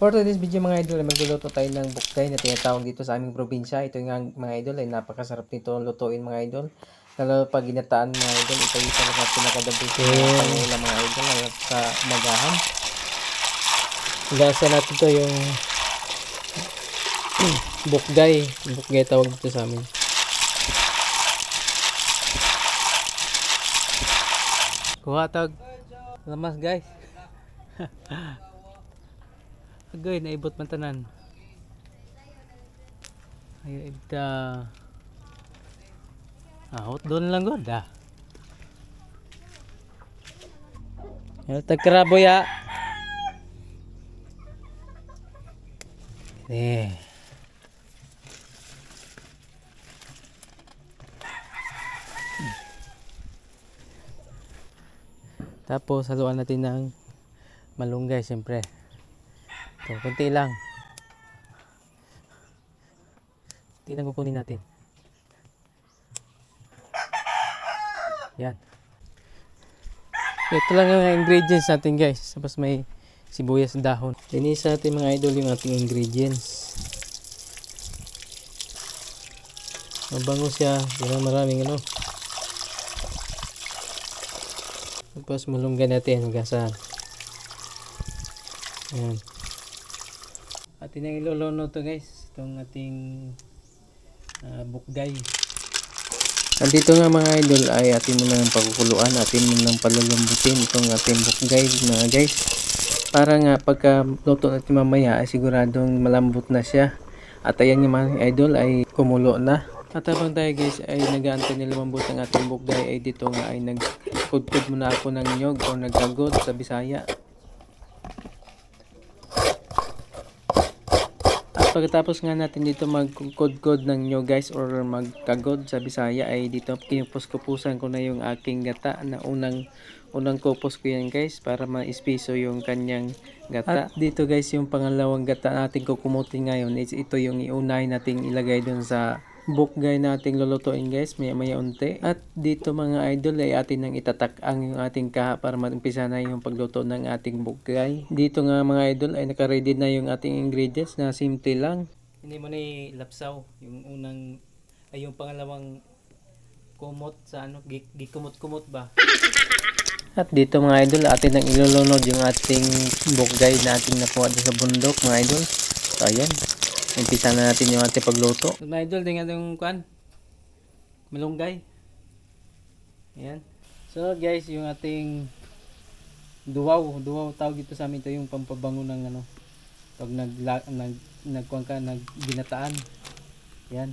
For today's video mga idol, ay magluluto tayo ng bukgay na tinatawag dito sa aming probinsya. Ito nga mga idol ay napakasarap nito lutuin mga idol. Lalo pag ginataan mga idol, ito yung talaga pinakadabi sa pangulam mga idol ay sa magahan. Lasa natin to yung bukgay. Bukgay tawag dito sa amin. Kuha tag lamas guys. Agay naibot man tanan. Ay ita. Hot doon lang god ah. Tag krabo ya. Tapos haluan natin ng malunggay siyempre. Ito, konti lang. Konti lang kukunin natin. Yan. Ito lang ang ingredients natin guys. Tapos may sibuyas dahon. Linis natin mga idol yung ating ingredients. Mabango siya. Yan maraming ano. Tapos malunggay natin. Magasan. Ayan. Atin ang ilolono to guys. Itong ating bukgay. Nandito nga mga idol ay atin mo nang pagkukuluan. Atin mo nang palulambutin itong ating bukgay mga guys. Para nga pagka luto natin mamaya ay siguradong malambot na siya. At ayan nga mga idol ay kumulo na. At habang tayo guys ay nag-aantay na lumambot ang ating bukgay ay dito nga ay nagkudkod muna ako ng nyog o nagkagod sa Bisaya. Pagkatapos nga natin dito magkudkod ng nyog guys or magkagod sa Bisaya ay dito kinupos-kupusan ko na yung aking gata na unang kupos ko yan guys para ma-espiso yung kanyang gata. At dito guys yung pangalawang gata natin kukumutin ngayon is ito yung iunay nating ilagay dun sa bukgay nating lulutuin guys maya unti. At dito mga idol ay atin nang itatak-ang yung ating kaha para mag-umpisa na yung pagluto ng ating bukgay. Dito nga mga idol ay naka-ready na yung ating ingredients na simple lang. Hindi mo na ilapsaw yung unang ay yung pangalawang kumot sa ano gikumot-kumot ba. At dito mga idol atin nang ilulunod yung ating bukgay na ating nakuha sa bundok mga idol. So ayan. Umpisa na natin yung ating pagluto. So, mga idol, tingnan yung kuan. Malunggay. Ayan. So guys, yung ating duwaw tawag dito sa amin ito yung pampabango ng ano. Pag nagkuan ka, nagginataan. Ayan.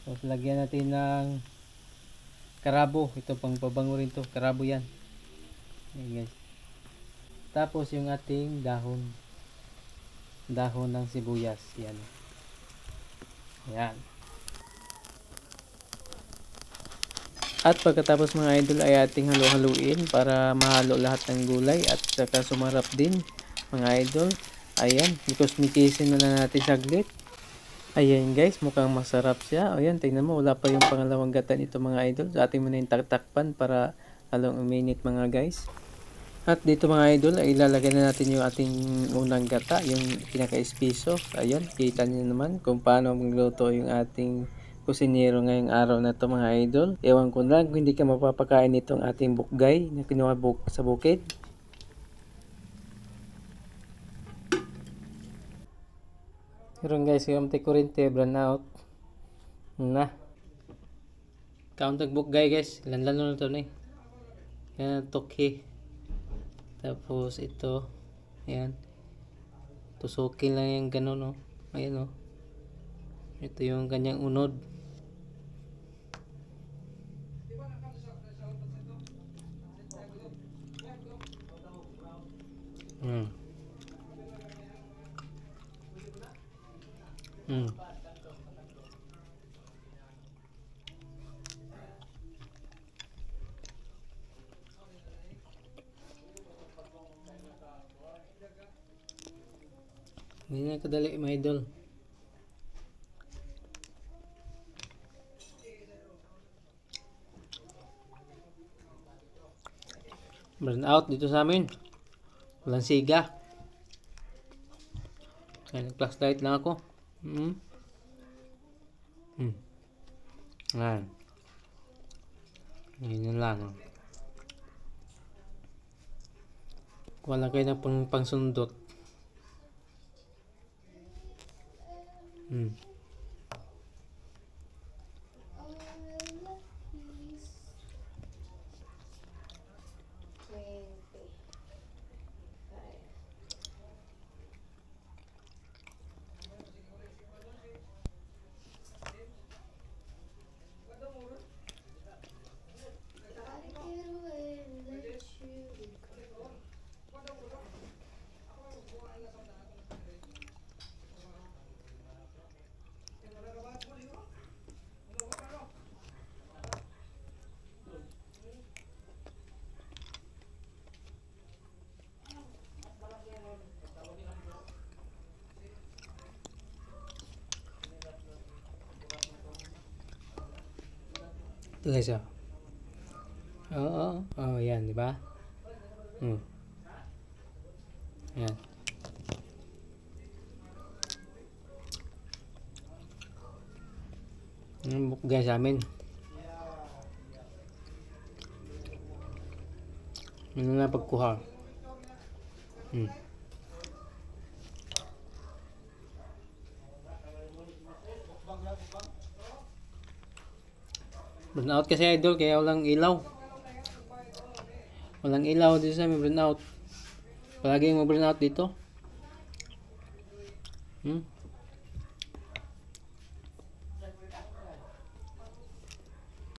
So lagyan natin ng karabo. Ito pang pabango rin to. Karabo yan. Ayan guys. Tapos yung ating dahon ng sibuyas. Yan. Yan. At pagkatapos mga idol ay ating halu-haluin para mahalo lahat ng gulay at saka sumarap din mga idol. Ayan, ikusmikisin na natin saglit. Ayan guys, mukhang masarap siya. Ayan, tingnan mo, wala pa yung pangalawang gata nito mga idol. So ating muna yung takpan para halong uminit mga guys. At dito mga idol ay ilalagay na natin yung ating unang gata, yung pinaka-espiso. Ayan, kita niyo naman kung paano magluto yung ating kusinero ngayong araw na to mga idol. Ewan ko lang kung hindi ka mapapakain nitong ating bukgay na kinuha sa bukid. Pero guys, yung kurente brand out. Na. Kauntag bukgay guys, lanlan na to ni. Yan tokhi. Tapos ito, ayan, tusukin lang yung gano'n, no? Ayan, no? Ito yung kanyang unod. Hindi na kadali mga idol. Burn out dito sa amin. Walang siga. Ay, nag-flashlight lang ako. Ayan. Ganyan lang. Kuha lang kayo na pangsundot. Ito guys, oh. Oo, yan, di ba? Yan. Yan guys, amin. Ano na pagkuha? Burn out kasi idol, kaya walang ilaw. Walang ilaw dito sa may burn out. Palagi yung burn out dito.